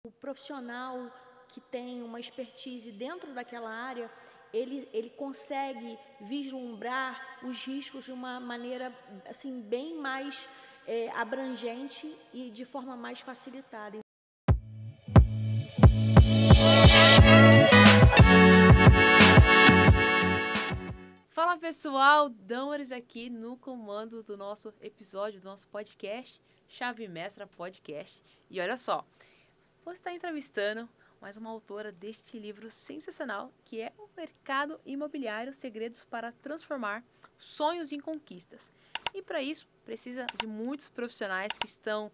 O profissional que tem uma expertise dentro daquela área, ele consegue vislumbrar os riscos de uma maneira assim bem mais abrangente e de forma mais facilitada. Fala pessoal, Damaris aqui no comando do nosso episódio, do nosso podcast, Chave Mestra Podcast. E olha só, vou estar entrevistando mais uma autora deste livro sensacional, que é O Mercado Imobiliário, Segredos para Transformar Sonhos em Conquistas. E para isso, precisa de muitos profissionais que estão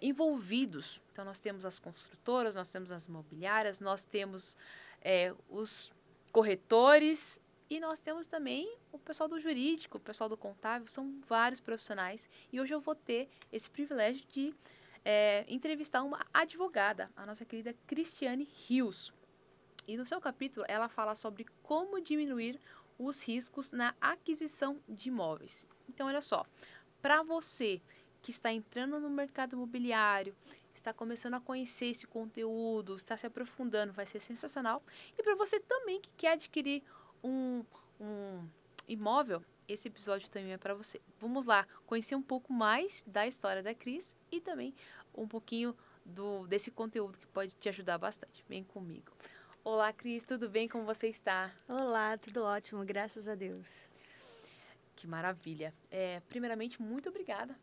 envolvidos. Então, nós temos as construtoras, nós temos as imobiliárias, nós temos os corretores e nós temos também o pessoal do jurídico, o pessoal do contábil, são vários profissionais. E hoje eu vou ter esse privilégio de entrevistar uma advogada, a nossa querida Cristiane Rios. E no seu capítulo, ela fala sobre como diminuir os riscos na aquisição de imóveis. Então, olha só, para você que está entrando no mercado imobiliário, está começando a conhecer esse conteúdo, está se aprofundando, vai ser sensacional. E para você também que quer adquirir um imóvel, esse episódio também é para você. Vamos lá, conhecer um pouco mais da história da Cris e também um pouquinho desse conteúdo que pode te ajudar bastante. Vem comigo. Olá, Cris, tudo bem? Como você está? Olá, tudo ótimo, graças a Deus. Que maravilha. Primeiramente, muito obrigada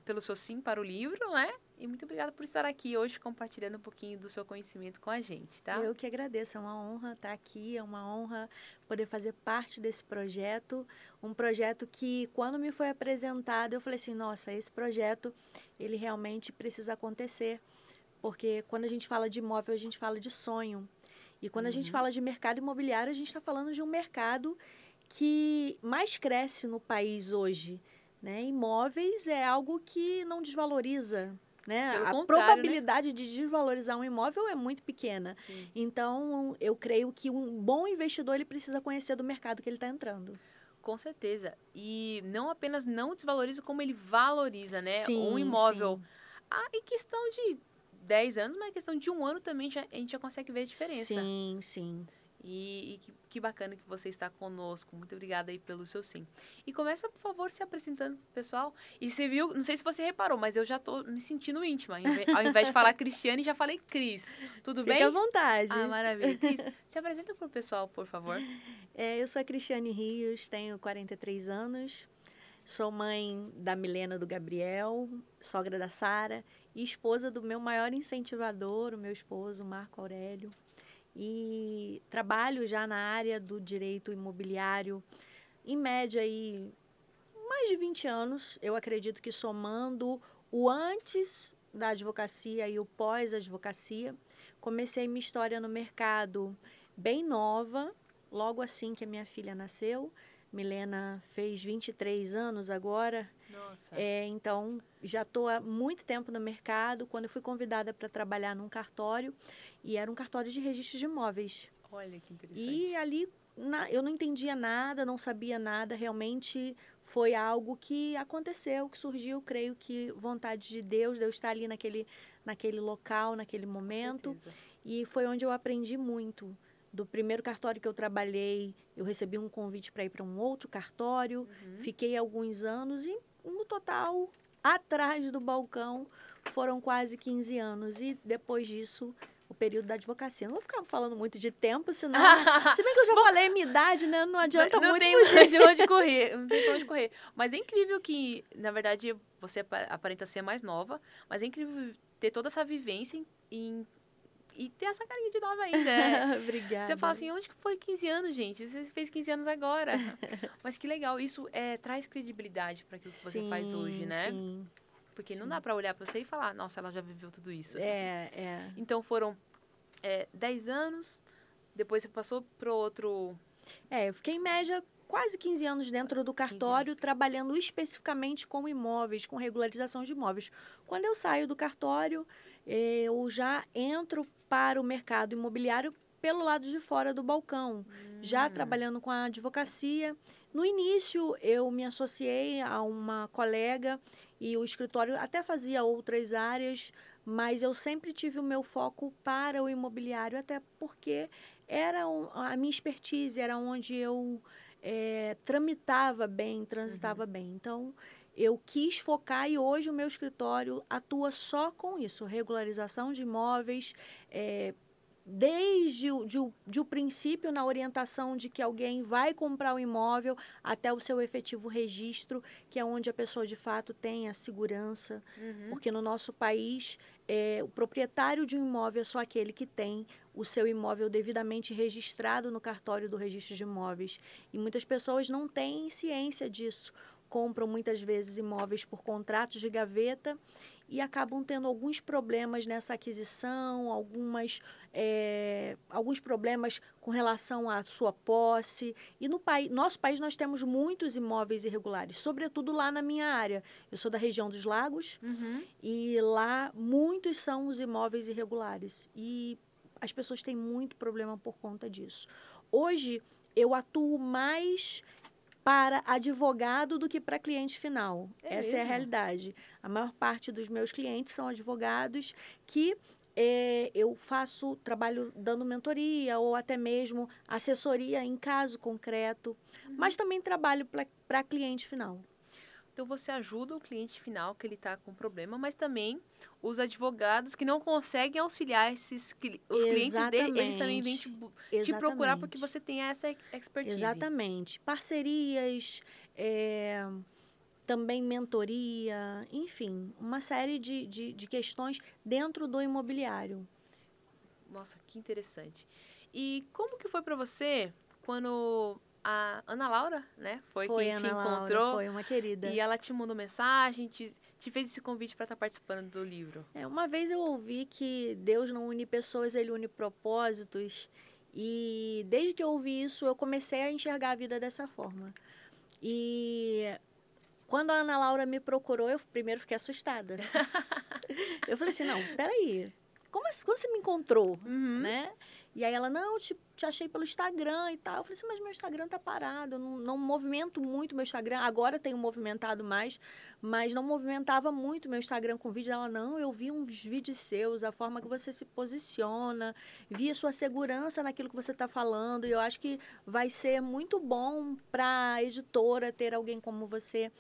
pelo seu sim para o livro, né? E muito obrigada por estar aqui hoje compartilhando um pouquinho do seu conhecimento com a gente, tá? Eu que agradeço, é uma honra estar aqui, é uma honra poder fazer parte desse projeto, um projeto que quando me foi apresentado eu falei assim, nossa, esse projeto ele realmente precisa acontecer, porque quando a gente fala de imóvel a gente fala de sonho, e quando a gente fala de mercado imobiliário a gente está falando de um mercado que mais cresce no país hoje, né? Imóveis é algo que não desvaloriza, né? Pelo A contrário, probabilidade de desvalorizar um imóvel é muito pequena. Sim. Então, eu creio que um bom investidor ele precisa conhecer do mercado que ele está entrando. Com certeza. E não apenas não desvaloriza, como ele valoriza, né? Sim, Um imóvel. sim. Em questão de 10 anos, mas em questão de um ano também a gente já consegue ver a diferença. Sim, sim. E que bacana que você está conosco. Muito obrigada aí pelo seu sim. E começa, por favor, se apresentando pro pessoal. E você viu, não sei se você reparou, mas eu já tô me sentindo íntima. Ao invés de falar Cristiane, já falei Cris. Tudo bem? Fica à vontade. Maravilha. Cris, se apresenta pro pessoal, por favor. Eu sou a Cristiane Rios, tenho 43 anos. Sou mãe da Milena, do Gabriel, sogra da Sara e esposa do meu maior incentivador, o meu esposo, Marco Aurélio. E trabalho já na área do direito imobiliário, em média, aí, mais de 20 anos. Eu acredito que somando o antes da advocacia e o pós-advocacia, comecei minha história no mercado bem nova, logo assim que a minha filha nasceu. Milena fez 23 anos agora. Nossa. Então, já estou há muito tempo no mercado. Quando eu fui convidada para trabalhar num cartório, e era um cartório de registro de imóveis. Olha que interessante. E ali eu não entendia nada, não sabia nada. Realmente foi algo que aconteceu, que surgiu. Creio que vontade de Deus estar ali naquele local, naquele momento. E foi onde eu aprendi muito. Do primeiro cartório que eu trabalhei, eu recebi um convite para ir para um outro cartório. Fiquei alguns anos e, no total, atrás do balcão, foram quase 15 anos. E depois disso, o período da advocacia. Não vou ficar falando muito de tempo, senão... Se bem que eu já falei a minha idade, né? Não adianta muito fugir. Não tem onde correr, não tem onde correr. Mas é incrível que, na verdade, você aparenta ser mais nova, mas é incrível ter toda essa vivência e ter essa carinha de nova ainda. Obrigada. Você fala assim, onde que foi 15 anos, gente? Você fez 15 anos agora. Mas que legal, isso traz credibilidade para aquilo que você faz hoje, né? Sim. Porque não dá para olhar para você e falar, nossa, ela já viveu tudo isso. É. Então foram 10 anos, depois você passou para outro... Eu fiquei em média quase 15 anos dentro do cartório, trabalhando especificamente com imóveis, com regularização de imóveis. Quando eu saio do cartório, eu já entro para o mercado imobiliário pelo lado de fora do balcão, já trabalhando com a advocacia. No início, eu me associei a uma colega e o escritório até fazia outras áreas, mas eu sempre tive o meu foco para o imobiliário, até porque era a minha expertise, era onde eu tramitava bem, transitava bem. Então, eu quis focar e hoje o meu escritório atua só com isso, regularização de imóveis, desde o princípio na orientação de que alguém vai comprar o imóvel até o seu efetivo registro, que é onde a pessoa de fato tem a segurança, porque no nosso país o proprietário de um imóvel é só aquele que tem o seu imóvel devidamente registrado no cartório do registro de imóveis. E muitas pessoas não têm ciência disso, compram muitas vezes imóveis por contratos de gaveta e acabam tendo alguns problemas nessa aquisição, alguns problemas com relação à sua posse. E no nosso país nós temos muitos imóveis irregulares, sobretudo lá na minha área. Eu sou da região dos Lagos e lá muitos são os imóveis irregulares. E as pessoas têm muito problema por conta disso. Hoje, eu atuo mais para advogado do que para cliente final. Essa é a realidade. A maior parte dos meus clientes são advogados que eu trabalho dando mentoria ou até mesmo assessoria em caso concreto, mas também trabalho para cliente final. Então, você ajuda o cliente final que ele está com problema, mas também os advogados que não conseguem auxiliar os clientes dele, eles também vêm te procurar porque você tem essa expertise. Exatamente. Parcerias, também mentoria, enfim, uma série de questões dentro do imobiliário. Nossa, que interessante. E como que foi para você quando a Ana Laura, né, foi quem te encontrou? Foi uma querida. E ela te mandou mensagem, te fez esse convite para estar participando do livro. Uma vez eu ouvi que Deus não une pessoas, Ele une propósitos. E desde que eu ouvi isso, eu comecei a enxergar a vida dessa forma. E quando a Ana Laura me procurou, eu primeiro fiquei assustada. Eu falei assim, não, peraí, quando você me encontrou, né? E aí ela, não, te achei pelo Instagram e tal. Eu falei assim, mas meu Instagram tá parado, eu não movimento muito meu Instagram. Agora tenho movimentado mais, mas não movimentava muito meu Instagram com vídeo. Ela, não, eu vi uns vídeos seus, a forma que você se posiciona, vi a sua segurança naquilo que você está falando. E eu acho que vai ser muito bom para a editora ter alguém como você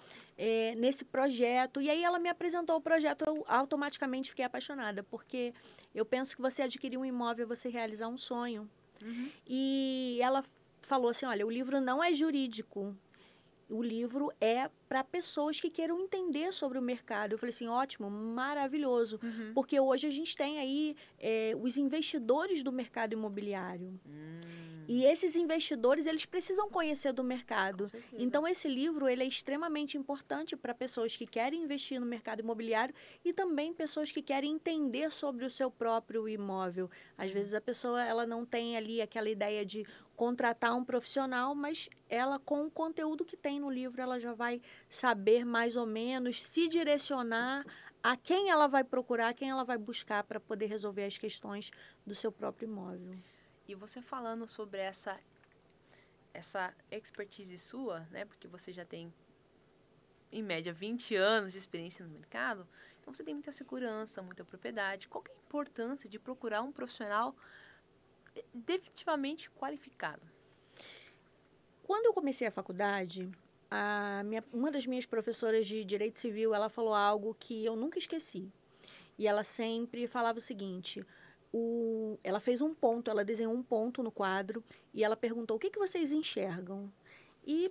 nesse projeto. E aí ela me apresentou o projeto, eu automaticamente fiquei apaixonada, porque eu penso que você adquirir um imóvel, você realizar um sonho. E ela falou assim, olha, o livro não é jurídico, o livro é para pessoas que queiram entender sobre o mercado. Eu falei assim, ótimo, maravilhoso, porque hoje a gente tem aí os investidores do mercado imobiliário. E esses investidores, eles precisam conhecer do mercado. Então, esse livro, ele é extremamente importante para pessoas que querem investir no mercado imobiliário e também pessoas que querem entender sobre o seu próprio imóvel. Às vezes, a pessoa ela não tem ali aquela ideia de contratar um profissional, mas ela, com o conteúdo que tem no livro, ela já vai saber mais ou menos se direcionar a quem ela vai procurar, quem ela vai buscar para poder resolver as questões do seu próprio imóvel. E você falando sobre essa expertise sua, né? Porque você já tem, em média, 20 anos de experiência no mercado, então você tem muita segurança, muita propriedade. Qual que é a importância de procurar um profissional definitivamente qualificado? Quando eu comecei a faculdade, uma das minhas professoras de Direito Civil, ela falou algo que eu nunca esqueci. E ela sempre falava o seguinte... ela fez um ponto, ela desenhou um ponto no quadro e ela perguntou, o que vocês enxergam? E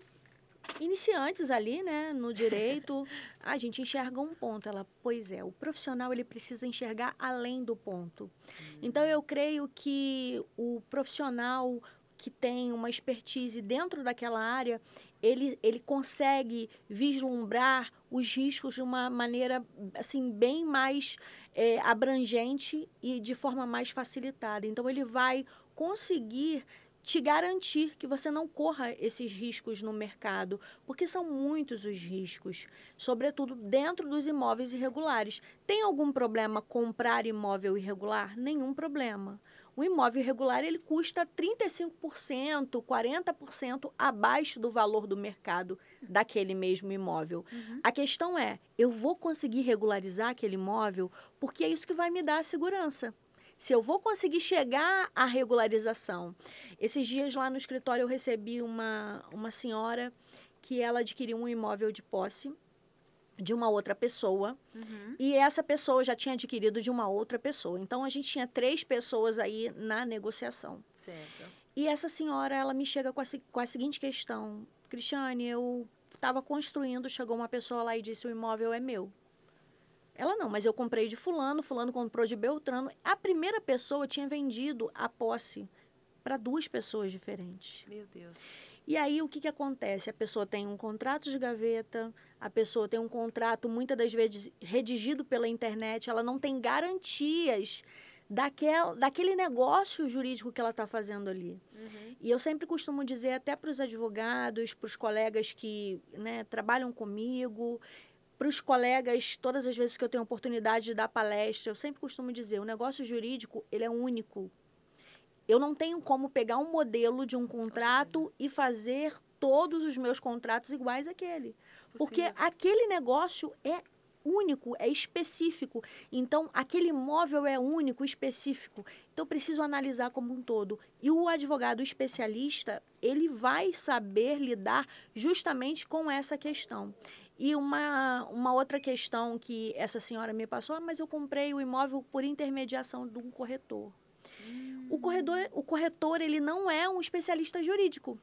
iniciantes ali, né, no direito, a gente enxerga um ponto. Ela, pois é, o profissional ele precisa enxergar além do ponto. Então, eu creio que o profissional que tem uma expertise dentro daquela área, ele consegue vislumbrar os riscos de uma maneira, assim, bem mais abrangente e de forma mais facilitada. Então, ele vai conseguir te garantir que você não corra esses riscos no mercado, porque são muitos os riscos, sobretudo dentro dos imóveis irregulares. Tem algum problema comprar imóvel irregular? Nenhum problema. O imóvel irregular, ele custa 35%, 40% abaixo do valor do mercado daquele mesmo imóvel. A questão é, eu vou conseguir regularizar aquele imóvel porque é isso que vai me dar a segurança. Se eu vou conseguir chegar à regularização. Esses dias lá no escritório eu recebi uma senhora que ela adquiriu um imóvel de posse de uma outra pessoa, e essa pessoa já tinha adquirido de uma outra pessoa. Então, a gente tinha 3 pessoas aí na negociação. Certo. E essa senhora, ela me chega com a seguinte questão: Cristiane, eu estava construindo, chegou uma pessoa lá e disse, o imóvel é meu. Ela, não, mas eu comprei de fulano, fulano comprou de Beltrano. A primeira pessoa tinha vendido a posse para 2 pessoas diferentes. Meu Deus. E aí, o que acontece? A pessoa tem um contrato de gaveta, a pessoa tem um contrato, muitas das vezes, redigido pela internet, ela não tem garantias daquele negócio jurídico que ela está fazendo ali. E eu sempre costumo dizer, até para os advogados, para os colegas que, né, trabalham comigo, para os colegas, todas as vezes que eu tenho oportunidade de dar palestra, eu sempre costumo dizer, o negócio jurídico, ele é único. Eu não tenho como pegar um modelo de um contrato e fazer todos os meus contratos iguais àquele. Porque aquele negócio é único, é específico. Então, aquele imóvel é único, específico. Então, eu preciso analisar como um todo. E o advogado especialista, ele vai saber lidar justamente com essa questão. E uma outra questão que essa senhora me passou, mas eu comprei o imóvel por intermediação de um corretor. O corretor, ele não é um especialista jurídico.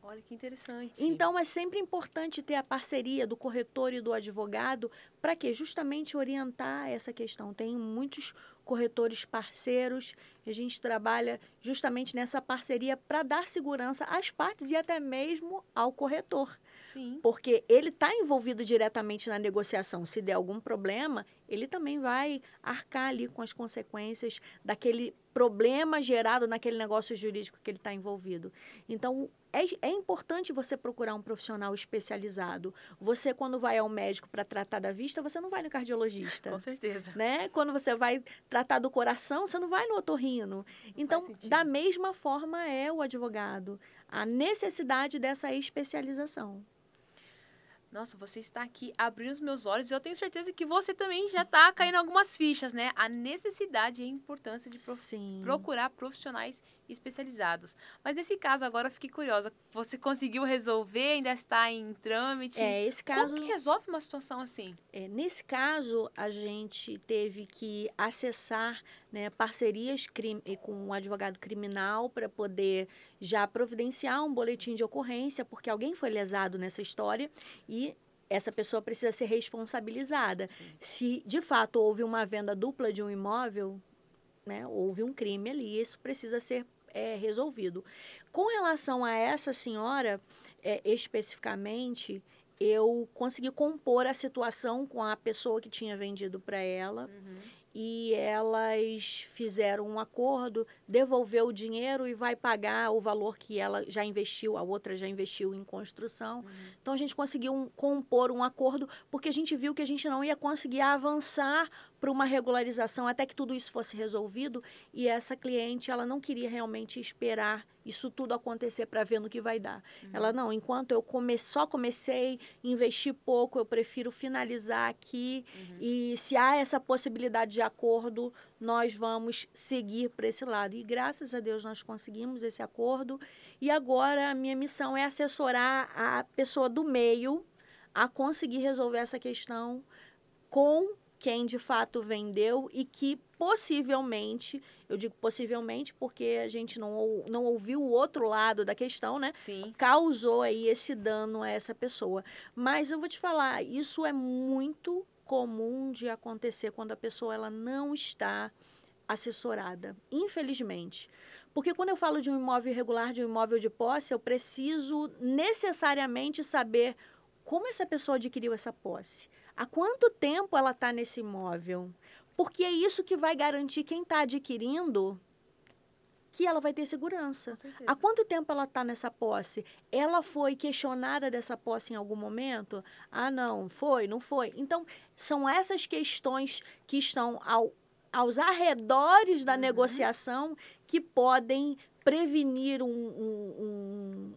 Olha que interessante. Então, é sempre importante ter a parceria do corretor e do advogado para quê? Justamente orientar essa questão. Tem muitos corretores parceiros e a gente trabalha justamente nessa parceria para dar segurança às partes e até mesmo ao corretor. Sim. Porque ele está envolvido diretamente na negociação. Se der algum problema, ele também vai arcar ali com as consequências daquele problema gerado naquele negócio jurídico que ele está envolvido. Então, é importante você procurar um profissional especializado. Você, quando vai ao médico para tratar da vista, você não vai no cardiologista. Com certeza. Né? Quando você vai tratar do coração, você não vai no otorrino. Então, da mesma forma é o advogado. A necessidade dessa especialização. Nossa, você está aqui abrindo os meus olhos e eu tenho certeza que você também já está caindo algumas fichas, né? A necessidade e a importância de procurar profissionais especializados. Mas nesse caso agora eu fiquei curiosa. Você conseguiu resolver? Ainda está em trâmite? Esse caso... Como que resolve uma situação assim? Nesse caso, a gente teve que acessar, né, parcerias com um advogado criminal para poder já providenciar um boletim de ocorrência, porque alguém foi lesado nessa história e essa pessoa precisa ser responsabilizada. Se, de fato, houve uma venda dupla de um imóvel, né, houve um crime ali, isso precisa ser resolvido. Com relação a essa senhora, especificamente, eu consegui compor a situação com a pessoa que tinha vendido para ela. E elas fizeram um acordo, devolveu o dinheiro e vai pagar o valor que ela já investiu, a outra já investiu em construção. Então, a gente conseguiu compor um acordo, porque a gente viu que a gente não ia conseguir avançar para uma regularização até que tudo isso fosse resolvido. E essa cliente, ela não queria realmente esperar isso tudo acontecer para ver no que vai dar. Ela, não, enquanto eu só comecei, investi pouco, eu prefiro finalizar aqui. E se há essa possibilidade de acordo, nós vamos seguir para esse lado. E graças a Deus nós conseguimos esse acordo. E agora a minha missão é assessorar a pessoa do meio a conseguir resolver essa questão com quem de fato vendeu e que possivelmente, eu digo possivelmente porque a gente não ouviu o outro lado da questão, né? Sim. Causou aí esse dano a essa pessoa. Mas eu vou te falar, isso é muito comum de acontecer quando a pessoa ela não está assessorada, infelizmente. Porque quando eu falo de um imóvel irregular, de um imóvel de posse, eu preciso necessariamente saber como essa pessoa adquiriu essa posse. Há quanto tempo ela está nesse imóvel? Porque é isso que vai garantir quem está adquirindo que ela vai ter segurança. Há quanto tempo ela está nessa posse? Ela foi questionada dessa posse em algum momento? Ah, não, foi, não foi. Então, são essas questões que estão aos arredores da negociação que podem prevenir um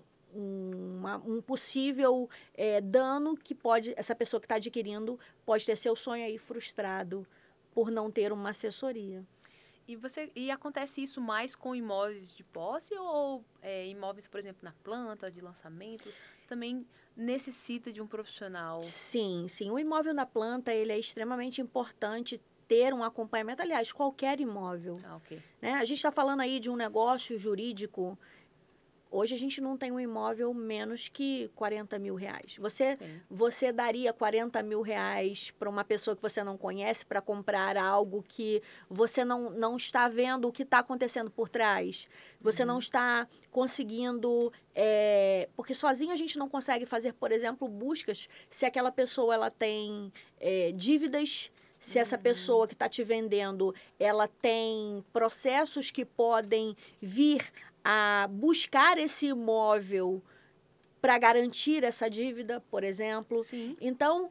possível dano que essa pessoa que está adquirindo pode ter seu sonho aí frustrado por não ter uma assessoria. E acontece isso mais com imóveis de posse ou imóveis, por exemplo, na planta de lançamento, também necessita de um profissional? Sim, sim. O imóvel na planta, ele é extremamente importante ter um acompanhamento. Aliás, qualquer imóvel. Ok. Né? A gente está falando aí de um negócio jurídico. Hoje a gente não tem um imóvel menos que 40 mil reais. Você daria 40 mil reais para uma pessoa que você não conhece para comprar algo que você não está vendo o que está acontecendo por trás? Você não está conseguindo... porque sozinho a gente não consegue fazer, por exemplo, buscas se aquela pessoa ela tem dívidas, se essa pessoa que está te vendendo ela tem processos que podem vir a buscar esse imóvel para garantir essa dívida, por exemplo. Sim. Então,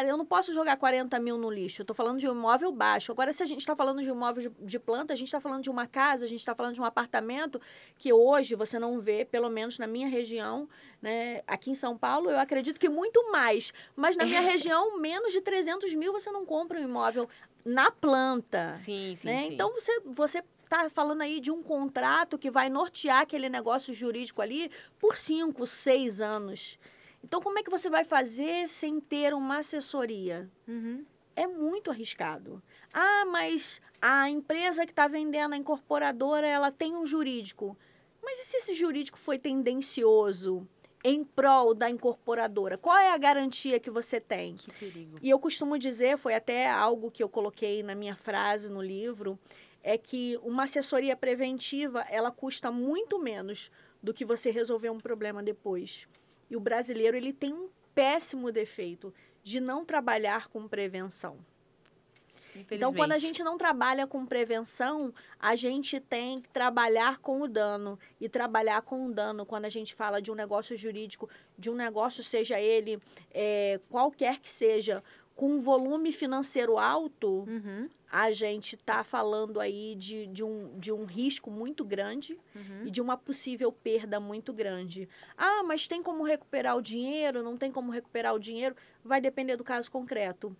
eu não posso jogar 40 mil no lixo. Eu estou falando de um imóvel baixo. Agora, se a gente está falando de um imóvel de planta, a gente está falando de uma casa, a gente está falando de um apartamento que hoje você não vê, pelo menos na minha região, né? Aqui em São Paulo, eu acredito que muito mais. Mas na minha região, menos de 300 mil você não compra um imóvel na planta. Sim, sim, né? sim. Então, você está falando aí de um contrato que vai nortear aquele negócio jurídico ali por 5, 6 anos. Então, como é que você vai fazer sem ter uma assessoria? É muito arriscado. Ah, mas a empresa que está vendendo, a incorporadora, ela tem um jurídico. Mas e se esse jurídico foi tendencioso em prol da incorporadora? Qual é a garantia que você tem? Que perigo. E eu costumo dizer, foi até algo que eu coloquei na minha frase no livro, é que uma assessoria preventiva, ela custa muito menos do que você resolver um problema depois. E o brasileiro, ele tem um péssimo defeito de não trabalhar com prevenção. Então, quando a gente não trabalha com prevenção, a gente tem que trabalhar com o dano. E trabalhar com o dano, quando a gente fala de um negócio jurídico, de um negócio, seja ele qualquer que seja, com um volume financeiro alto, a gente está falando aí de um risco muito grande e de uma possível perda muito grande. Ah, mas tem como recuperar o dinheiro? Não tem como recuperar o dinheiro? Vai depender do caso concreto.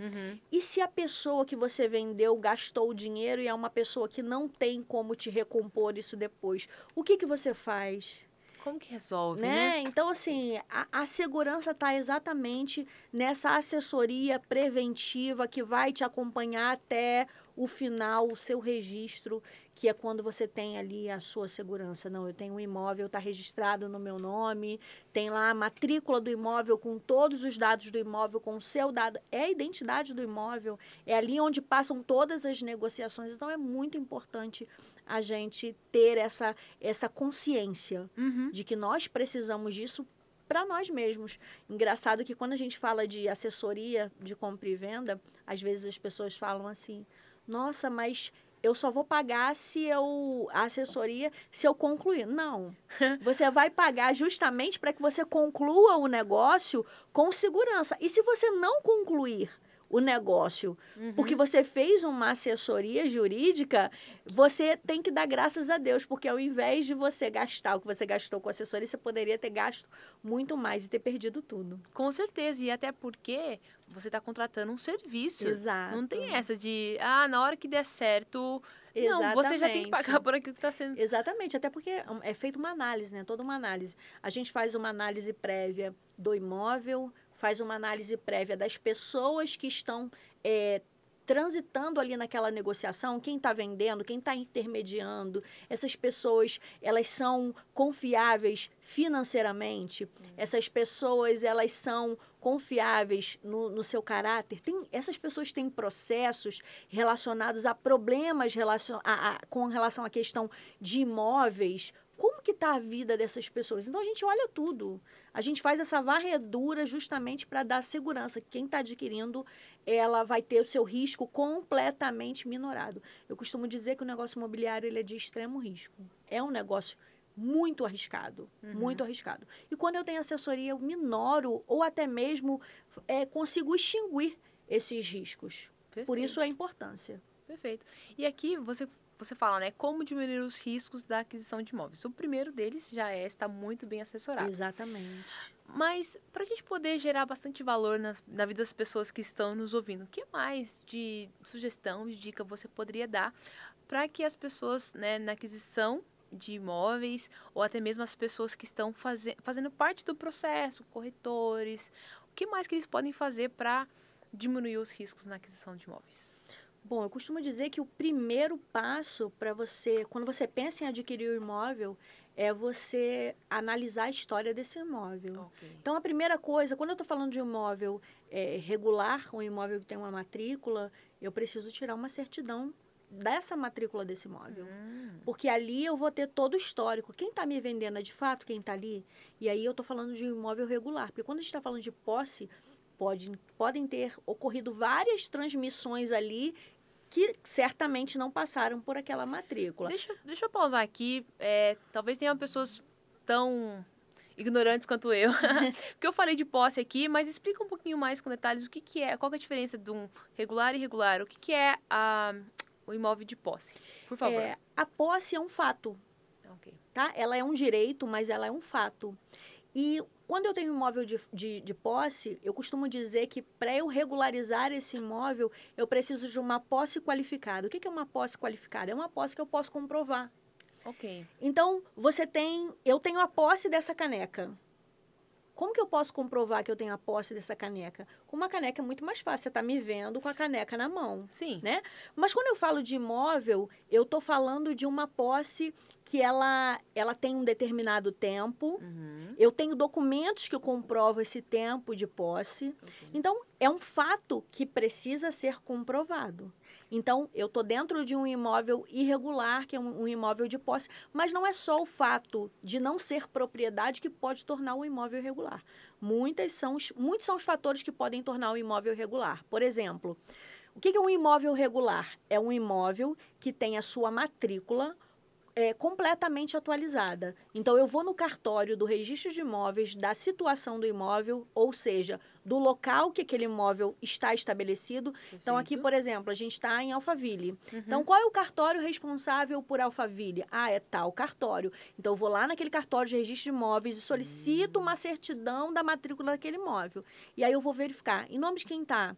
E se a pessoa que você vendeu gastou o dinheiro e é uma pessoa que não tem como te recompor isso depois? O que você faz? Como que resolve, né? Então, assim, a segurança está exatamente nessa assessoria preventiva que vai te acompanhar até o final, o seu registro, que é quando você tem ali a sua segurança. Não, eu tenho um imóvel, está registrado no meu nome, tem lá a matrícula do imóvel com todos os dados do imóvel, com o seu dado. É a identidade do imóvel, é ali onde passam todas as negociações. Então, é muito importante a gente ter essa consciência de que nós precisamos disso para nós mesmos. Engraçado que quando a gente fala de assessoria de compra e venda, às vezes as pessoas falam assim, nossa, mas eu só vou pagar a assessoria se eu concluir. Não, você vai pagar justamente para que você conclua o negócio com segurança. E se você não concluir o negócio, porque você fez uma assessoria jurídica, você tem que dar graças a Deus, porque ao invés de você gastar o que você gastou com assessoria, você poderia ter gasto muito mais e ter perdido tudo. Com certeza, e até porque você está contratando um serviço. Exato. Não tem essa de, na hora que der certo... Exatamente. Não, você já tem que pagar por aquilo que está sendo... Exatamente, até porque é feita uma análise, né? Toda uma análise. A gente faz uma análise prévia do imóvel, faz uma análise prévia das pessoas que estão transitando ali naquela negociação, quem está vendendo, quem está intermediando. Essas pessoas, elas são confiáveis financeiramente? Essas pessoas, elas são confiáveis no seu caráter? Essas pessoas têm processos relacionados a problemas com relação à questão de imóveis. Como que está a vida dessas pessoas? Então, a gente olha tudo. A gente faz essa varredura justamente para dar segurança. Quem está adquirindo, ela vai ter o seu risco completamente minorado. Eu costumo dizer que o negócio imobiliário ele é de extremo risco. É um negócio muito arriscado, muito arriscado. E quando eu tenho assessoria, eu minoro ou até mesmo consigo extinguir esses riscos. Perfeito. Por isso a importância. Perfeito. E aqui você fala, né, como diminuir os riscos da aquisição de imóveis. O primeiro deles já é estar muito bem assessorado. Exatamente. Mas, para a gente poder gerar bastante valor na vida das pessoas que estão nos ouvindo, o que mais de sugestão, de dica você poderia dar para que as pessoas, né, na aquisição de imóveis, ou até mesmo as pessoas que estão fazendo parte do processo, corretores, o que mais que eles podem fazer para diminuir os riscos na aquisição de imóveis? Bom, eu costumo dizer que o primeiro passo para você, quando você pensa em adquirir o imóvel, é você analisar a história desse imóvel. Ok. Então, a primeira coisa, quando eu estou falando de um imóvel regular, um imóvel que tem uma matrícula, eu preciso tirar uma certidão dessa matrícula desse imóvel. Porque ali eu vou ter todo o histórico. Quem está me vendendo é de fato quem está ali? E aí eu estou falando de um imóvel regular. Porque quando a gente está falando de posse, podem ter ocorrido várias transmissões ali que certamente não passaram por aquela matrícula. Deixa eu pausar aqui. Talvez tenham pessoas tão ignorantes quanto eu. Porque eu falei de posse aqui, mas explica um pouquinho mais com detalhes o que é, qual que é a diferença de um regular e irregular, o que é o imóvel de posse, por favor. A posse é um fato, Ok. tá? Ela é um direito, mas ela é um fato. E quando eu tenho imóvel de posse, eu costumo dizer que para eu regularizar esse imóvel, eu preciso de uma posse qualificada. O que é uma posse qualificada? É uma posse que eu posso comprovar. Ok. Então, eu tenho a posse dessa caneca. Como que eu posso comprovar que eu tenho a posse dessa caneca? Com uma caneca é muito mais fácil, você está me vendo com a caneca na mão. Sim. Né? Mas quando eu falo de imóvel, eu estou falando de uma posse que ela tem um determinado tempo. Eu tenho documentos que comprovam esse tempo de posse. Okay. Então, é um fato que precisa ser comprovado. Então, eu estou dentro de um imóvel irregular, que é um imóvel de posse, mas não é só o fato de não ser propriedade que pode tornar o imóvel irregular. Muitos são os fatores que podem tornar o imóvel irregular. Por exemplo, o que é um imóvel regular? É um imóvel que tem a sua matrícula completamente atualizada. Então, eu vou no cartório do registro de imóveis, da situação do imóvel, ou seja, do local que aquele imóvel está estabelecido. Perfeito. Então, aqui, por exemplo, a gente está em Alphaville. Então, qual é o cartório responsável por Alphaville? É tal cartório. Então, eu vou lá naquele cartório de registro de imóveis e solicito uma certidão da matrícula daquele imóvel. E aí, eu vou verificar. Em nome de quem está?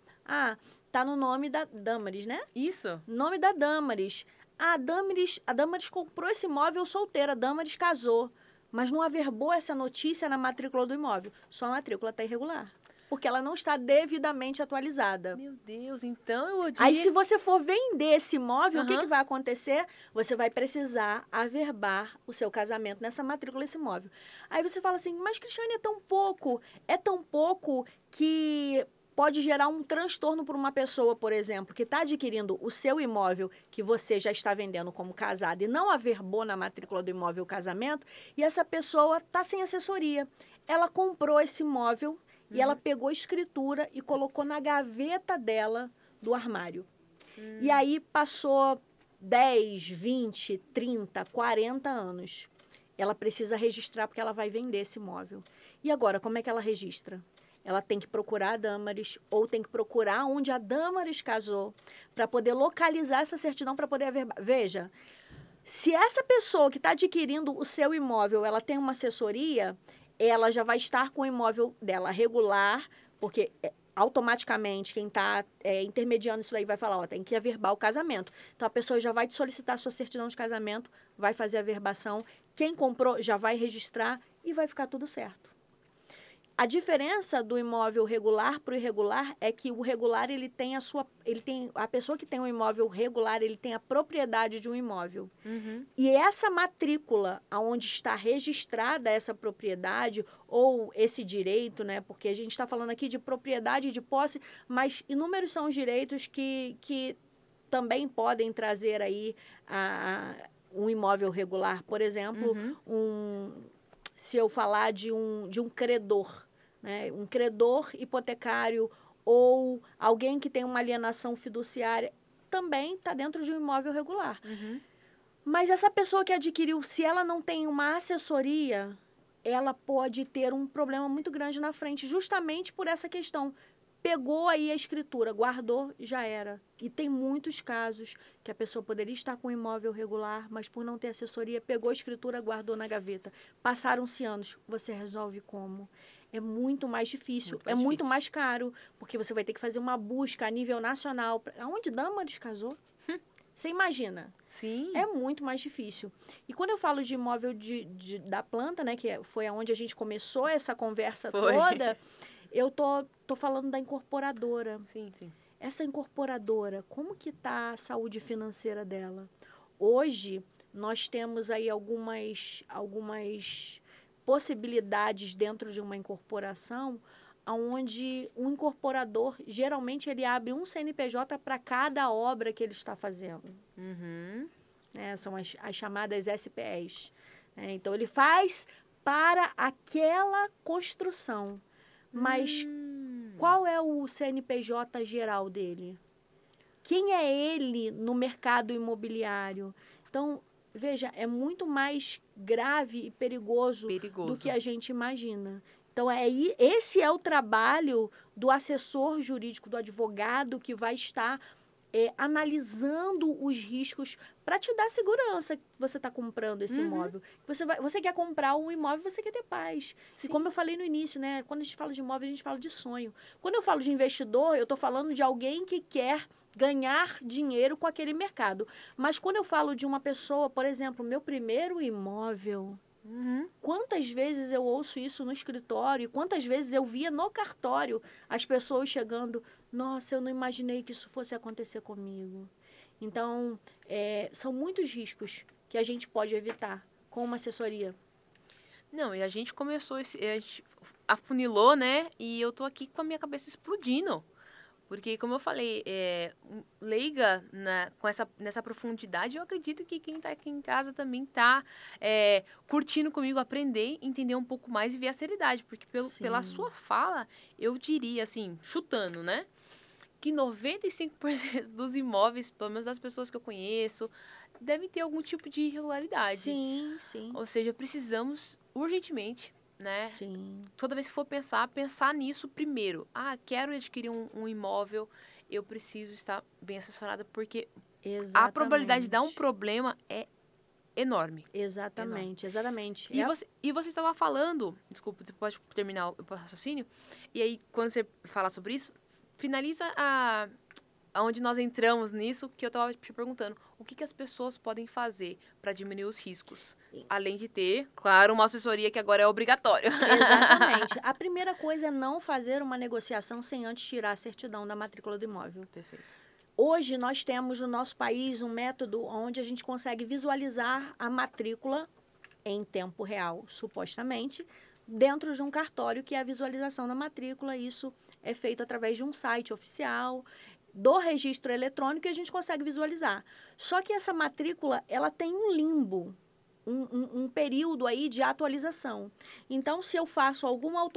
Está no nome da Damaris, né? Isso. Nome da Damaris. A Damaris comprou esse imóvel solteira, a Damaris casou, mas não averbou essa notícia na matrícula do imóvel. Sua matrícula está irregular, porque ela não está devidamente atualizada. Meu Deus, então eu diria... Aí, se você for vender esse imóvel, o que vai acontecer? Você vai precisar averbar o seu casamento nessa matrícula desse imóvel. Aí você fala assim, mas Cristiane, é tão pouco que... pode gerar um transtorno para uma pessoa, por exemplo, que está adquirindo o seu imóvel que você já está vendendo como casado e não averbou na matrícula do imóvel o casamento, e essa pessoa está sem assessoria. Ela comprou esse imóvel e ela pegou a escritura e colocou na gaveta dela do armário. E aí passou 10, 20, 30, 40 anos. Ela precisa registrar porque ela vai vender esse imóvel. E agora, como é que ela registra? Ela tem que procurar a Damaris ou tem que procurar onde a Damaris casou para poder localizar essa certidão para poder averbar. Veja, se essa pessoa que está adquirindo o seu imóvel, ela tem uma assessoria, ela já vai estar com o imóvel dela regular, porque automaticamente quem está intermediando isso daí vai falar, tem que averbar o casamento. Então, a pessoa já vai te solicitar a sua certidão de casamento, vai fazer a averbação, quem comprou já vai registrar e vai ficar tudo certo. A diferença do imóvel regular para o irregular é que o regular a pessoa que tem um imóvel regular, ele tem a propriedade de um imóvel. E essa matrícula, onde está registrada essa propriedade ou esse direito, né? Porque a gente está falando aqui de propriedade e de posse, mas inúmeros são os direitos que também podem trazer aí um imóvel regular. Por exemplo, se eu falar de um credor, né? Um credor hipotecário ou alguém que tem uma alienação fiduciária, também está dentro de um imóvel regular. Mas essa pessoa que adquiriu, se ela não tem uma assessoria, ela pode ter um problema muito grande na frente, justamente por essa questão. Pegou aí a escritura, guardou, já era. E tem muitos casos que a pessoa poderia estar com um imóvel regular, mas por não ter assessoria, pegou a escritura, guardou na gaveta. Passaram-se anos. Você resolve como? É muito mais difícil, muito mais caro, porque você vai ter que fazer uma busca a nível nacional. Aonde Damaris casou? Você imagina? Sim. É muito mais difícil. E quando eu falo de imóvel da planta, né, que foi onde a gente começou essa conversa toda, eu tô falando da incorporadora. Sim, sim. Essa incorporadora, como que está a saúde financeira dela? Hoje, nós temos aí algumas possibilidades dentro de uma incorporação, onde um incorporador, geralmente, ele abre um CNPJ para cada obra que ele está fazendo. Uhum. São as chamadas SPEs. Então, ele faz para aquela construção. Mas qual é o CNPJ geral dele? Quem é ele no mercado imobiliário? Então, veja, é muito mais grave e perigoso do que a gente imagina. Então, esse é o trabalho do assessor jurídico, do advogado que vai estar analisando os riscos para te dar segurança que você está comprando esse imóvel. Você quer comprar um imóvel, você quer ter paz. Sim. E como eu falei no início, né? Quando a gente fala de imóvel, a gente fala de sonho. Quando eu falo de investidor, eu estou falando de alguém que quer ganhar dinheiro com aquele mercado. Mas quando eu falo de uma pessoa, por exemplo, meu primeiro imóvel... Quantas vezes eu ouço isso no escritório, quantas vezes eu via no cartório as pessoas chegando, nossa, eu não imaginei que isso fosse acontecer comigo. Então, são muitos riscos que a gente pode evitar com uma assessoria. Não, e a gente começou, a gente afunilou, né? E eu tô aqui com a minha cabeça explodindo. Porque, como eu falei, leiga nessa profundidade, eu acredito que quem está aqui em casa também está curtindo comigo, aprender, entender um pouco mais e ver a seriedade. Porque pela sua fala, eu diria, assim, chutando, né? Que 95% dos imóveis, pelo menos das pessoas que eu conheço, devem ter algum tipo de irregularidade. Sim, sim. Ou seja, precisamos urgentemente, né? Sim. Toda vez que for pensar nisso primeiro. Quero adquirir um imóvel, eu preciso estar bem assessorada, porque a probabilidade de dar um problema é enorme. Exatamente, exatamente. E você estava falando, desculpa, você pode terminar o raciocínio, e aí, quando você falar sobre isso, finaliza aonde nós entramos nisso, que eu estava te perguntando, o que as pessoas podem fazer para diminuir os riscos? Além de ter, claro, uma assessoria que agora é obrigatória. Exatamente. A primeira coisa é não fazer uma negociação sem antes tirar a certidão da matrícula do imóvel. Perfeito. Hoje, nós temos no nosso país um método onde a gente consegue visualizar a matrícula em tempo real, supostamente, dentro de um cartório, que é a visualização da matrícula. Isso é feito através de um site oficial, do registro eletrônico, e a gente consegue visualizar. Só que essa matrícula, ela tem um limbo, um período aí de atualização. Então, se eu faço alguma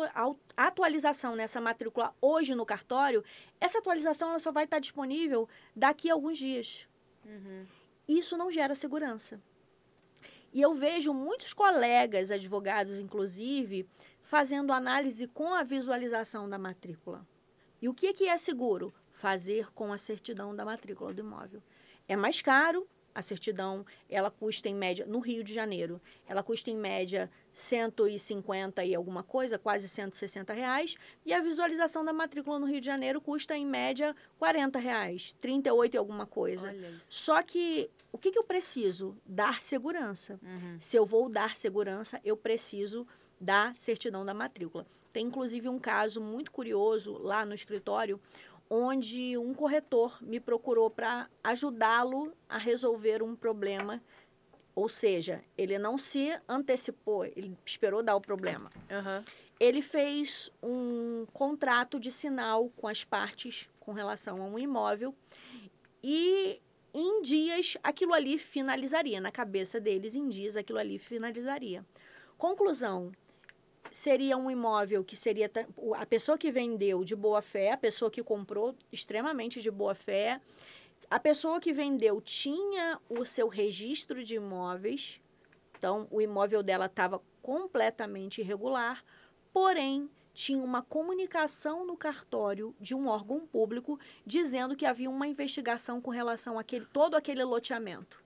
atualização nessa matrícula hoje no cartório, essa atualização ela só vai estar disponível daqui a alguns dias. Isso não gera segurança. E eu vejo muitos colegas advogados, inclusive, fazendo análise com a visualização da matrícula. E o que é seguro? Fazer com a certidão da matrícula do imóvel. É mais caro. A certidão, ela custa em média, no Rio de Janeiro, ela custa em média 150 e alguma coisa, quase R$160. E a visualização da matrícula no Rio de Janeiro custa em média R$40, 38 e alguma coisa. Olha isso. Só que, o que eu preciso? Dar segurança. Se eu vou dar segurança, eu preciso da certidão da matrícula. Tem, inclusive, um caso muito curioso lá no escritório, onde um corretor me procurou para ajudá-lo a resolver um problema. Ou seja, ele não se antecipou, ele esperou dar o problema. Ele fez um contrato de sinal com as partes com relação a um imóvel e, em dias, aquilo ali finalizaria. Na cabeça deles, em dias, aquilo ali finalizaria. Conclusão. Seria um imóvel que seria a pessoa que vendeu de boa fé, a pessoa que comprou extremamente de boa fé, a pessoa que vendeu tinha o seu registro de imóveis, então o imóvel dela estava completamente irregular, porém tinha uma comunicação no cartório de um órgão público dizendo que havia uma investigação com relação todo aquele loteamento.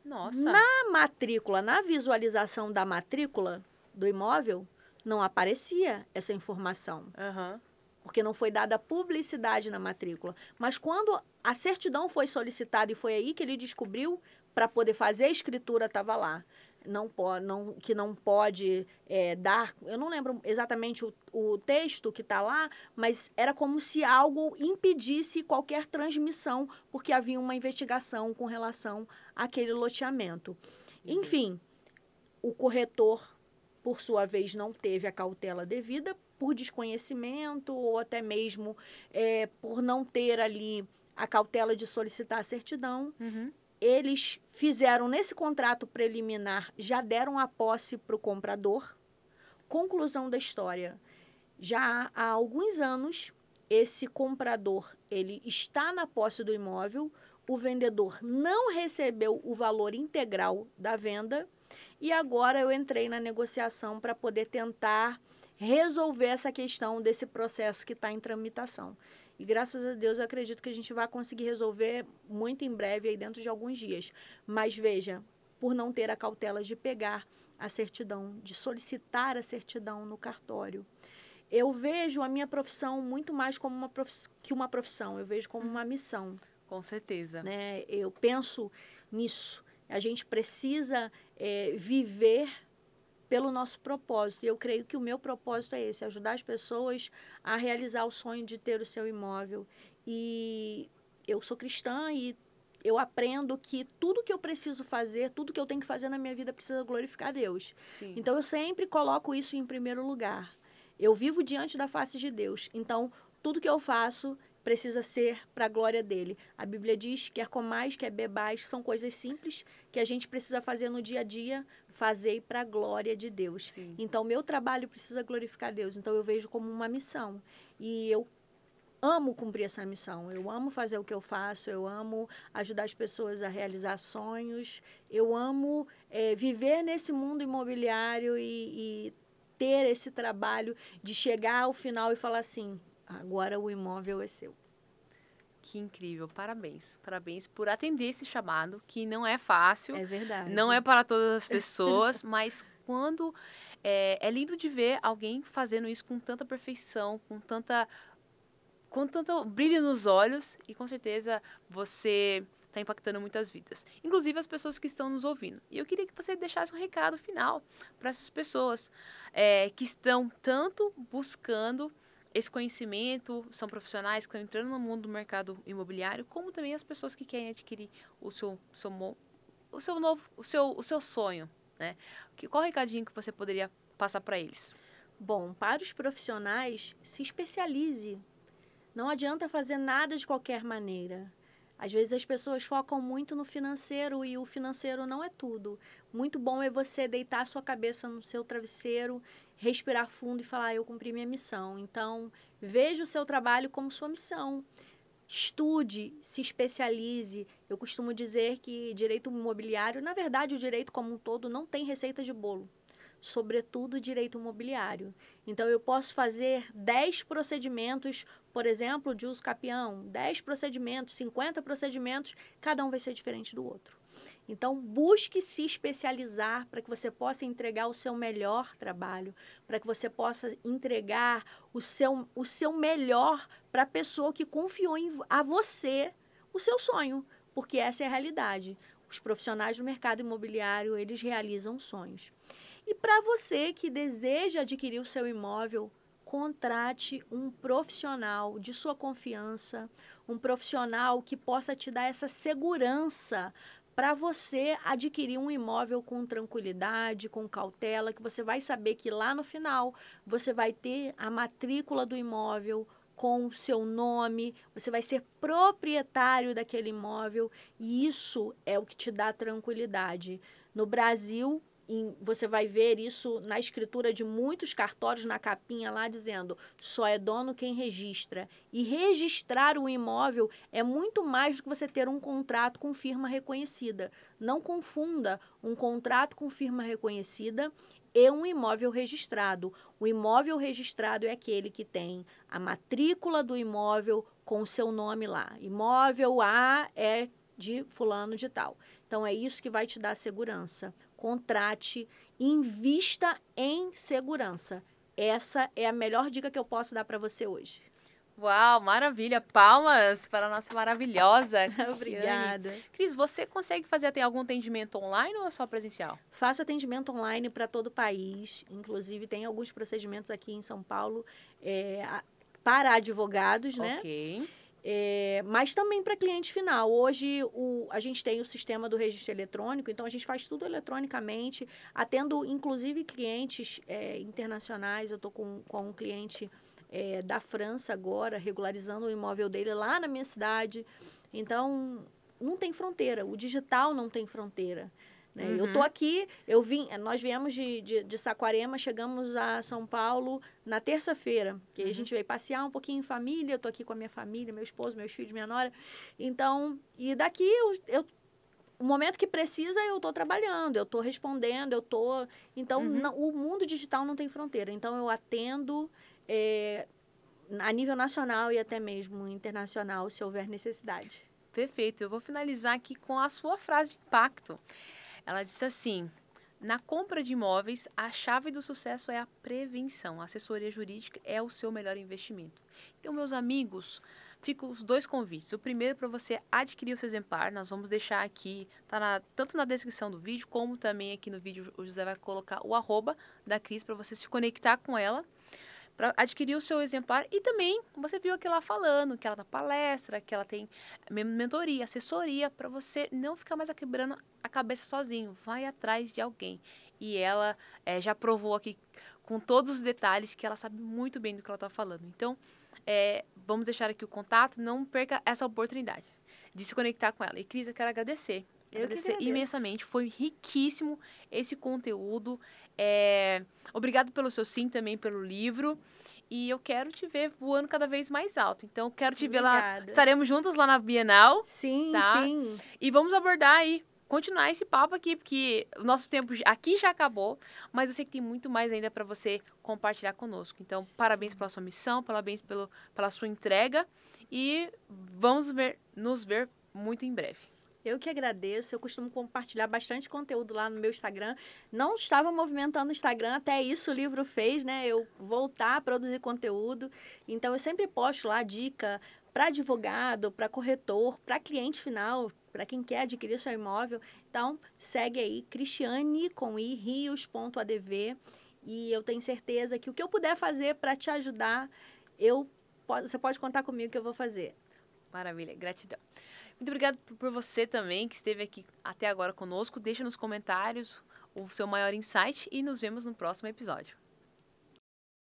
Nossa. Na matrícula, na visualização da matrícula do imóvel, não aparecia essa informação. Uhum. Porque não foi dada publicidade na matrícula. Mas quando a certidão foi solicitada e foi aí que ele descobriu, para poder fazer a escritura, estava lá. Que não pode dar... Eu não lembro exatamente o texto que está lá, mas era como se algo impedisse qualquer transmissão, porque havia uma investigação com relação àquele loteamento. Enfim, o corretor, por sua vez, não teve a cautela devida, por desconhecimento ou até mesmo por não ter ali a cautela de solicitar a certidão. Uhum. Eles fizeram, nesse contrato preliminar, já deram a posse para o comprador. Conclusão da história. Já há alguns anos, esse comprador ele está na posse do imóvel, o vendedor não recebeu o valor integral da venda e agora eu entrei na negociação para poder tentar resolver essa questão desse processo que está em tramitação. E graças a Deus eu acredito que a gente vai conseguir resolver muito em breve, aí dentro de alguns dias. Mas veja, por não ter a cautela de pegar a certidão, de solicitar a certidão no cartório. Eu vejo a minha profissão muito mais como uma profissão, eu vejo como uma missão. Com certeza. Né? Eu penso nisso. A gente precisa viver pelo nosso propósito. E eu creio que o meu propósito é esse, ajudar as pessoas a realizar o sonho de ter o seu imóvel. E eu sou cristã e eu aprendo que tudo que eu preciso fazer, tudo que eu tenho que fazer na minha vida precisa glorificar a Deus. Sim. Então, eu sempre coloco isso em primeiro lugar. Eu vivo diante da face de Deus. Então, tudo que eu faço precisa ser para a glória dele. A Bíblia diz, quer comais, quer bebais, são coisas simples que a gente precisa fazer no dia a dia, fazer para a glória de Deus. Sim. Então, meu trabalho precisa glorificar Deus. Então, eu vejo como uma missão. E eu amo cumprir essa missão. Eu amo fazer o que eu faço. Eu amo ajudar as pessoas a realizar sonhos. Eu amo viver nesse mundo imobiliário e ter esse trabalho de chegar ao final e falar assim, agora o imóvel é seu. Que incrível, parabéns. Parabéns por atender esse chamado, que não é fácil. É verdade. Não é para todas as pessoas, mas quando... É lindo de ver alguém fazendo isso com tanta perfeição, com tanto brilho nos olhos, e com certeza você está impactando muitas vidas. Inclusive as pessoas que estão nos ouvindo. E eu queria que você deixasse um recado final para essas pessoas que estão tanto buscando esse conhecimento, são profissionais que estão entrando no mundo do mercado imobiliário, como também as pessoas que querem adquirir o seu sonho, né? Qual recadinho que você poderia passar para eles? Bom, para os profissionais, se especialize. Não adianta fazer nada de qualquer maneira. Às vezes as pessoas focam muito no financeiro e o financeiro não é tudo. Muito bom é você deitar a sua cabeça no seu travesseiro, respirar fundo e falar, eu cumpri minha missão. Então, veja o seu trabalho como sua missão. Estude, se especialize. Eu costumo dizer que direito imobiliário, na verdade, o direito como um todo não tem receita de bolo. Sobretudo o direito imobiliário. Então, eu posso fazer 10 procedimentos, por exemplo, de uso capião, 10 procedimentos, 50 procedimentos, cada um vai ser diferente do outro. Então, busque se especializar para que você possa entregar o seu melhor trabalho, para que você possa entregar o seu melhor para a pessoa que confiou a você o seu sonho, porque essa é a realidade. Os profissionais do mercado imobiliário, eles realizam sonhos. E para você que deseja adquirir o seu imóvel, contrate um profissional de sua confiança, um profissional que possa te dar essa segurança para você adquirir um imóvel com tranquilidade, com cautela, que você vai saber que lá no final você vai ter a matrícula do imóvel com o seu nome, você vai ser proprietário daquele imóvel e isso é o que te dá tranquilidade. No Brasil, você vai ver isso na escritura de muitos cartórios, na capinha lá, dizendo só é dono quem registra. E registrar o imóvel é muito mais do que você ter um contrato com firma reconhecida. Não confunda, um contrato com firma reconhecida e um imóvel registrado. O imóvel registrado é aquele que tem a matrícula do imóvel com o seu nome lá. Imóvel A é de fulano de tal. Então, é isso que vai te dar segurança. Contrate, invista em segurança. Essa é a melhor dica que eu posso dar para você hoje. Uau, maravilha. Palmas para a nossa maravilhosa Cristiane. Obrigada. Cris, você consegue fazer algum atendimento online ou é só presencial? Faço atendimento online para todo o país. Inclusive, tem alguns procedimentos aqui em São Paulo para advogados, né? Ok. Mas também para cliente final. Hoje, a gente tem o sistema do registro eletrônico, então a gente faz tudo eletronicamente. Atendo, inclusive, clientes internacionais. Eu estou com um cliente da França agora, regularizando o imóvel dele lá na minha cidade. Então, não tem fronteira. O digital não tem fronteira. Né? Uhum. Eu estou aqui, nós viemos de Saquarema, chegamos a São Paulo na terça-feira, que a gente veio passear um pouquinho em família, eu estou aqui com a minha família, meu esposo, meus filhos, minha nora. Então, e daqui, o momento que precisa, eu estou trabalhando, eu estou respondendo, Então, o mundo digital não tem fronteira. Então, eu atendo a nível nacional e até mesmo internacional, se houver necessidade. Perfeito. Eu vou finalizar aqui com a sua frase de impacto. Ela disse assim: na compra de imóveis, a chave do sucesso é a prevenção. A assessoria jurídica é o seu melhor investimento. Então, meus amigos, ficam os 2 convites. O primeiro para você adquirir o seu exemplar. Nós vamos deixar aqui, tanto na descrição do vídeo, como também aqui no vídeo o José vai colocar o @ da Cris para você se conectar com ela, para adquirir o seu exemplar. E também, você viu aqui ela falando, que ela dá palestra, que ela tem mentoria, assessoria, para você não ficar mais quebrando a cabeça sozinho. Vai atrás de alguém. E ela já provou aqui com todos os detalhes que ela sabe muito bem do que ela está falando. Então, vamos deixar aqui o contato. Não perca essa oportunidade de se conectar com ela. E, Cris, eu quero agradecer. Agradecer imensamente. Foi riquíssimo esse conteúdo. Obrigado pelo seu sim, também pelo livro. E eu quero te ver voando cada vez mais alto. Então, quero te ver lá. Estaremos juntas lá na Bienal. Sim, tá? sim. E vamos abordar aí, continuar esse papo aqui, porque o nosso tempo aqui já acabou, mas eu sei que tem muito mais ainda para você compartilhar conosco. Então, parabéns pela sua missão, parabéns pela sua entrega. E vamos nos ver muito em breve. Eu que agradeço, eu costumo compartilhar bastante conteúdo lá no meu Instagram. Não estava movimentando o Instagram, até isso o livro fez, né? Eu voltar a produzir conteúdo. Então, eu sempre posto lá dica para advogado, para corretor, para cliente final, para quem quer adquirir seu imóvel. Então, segue aí, Cristiane, com i, rios.adv. E eu tenho certeza que o que eu puder fazer para te ajudar, você pode contar comigo que eu vou fazer. Maravilha, gratidão. Muito obrigada por você também, que esteve aqui até agora conosco. Deixa nos comentários o seu maior insight e nos vemos no próximo episódio.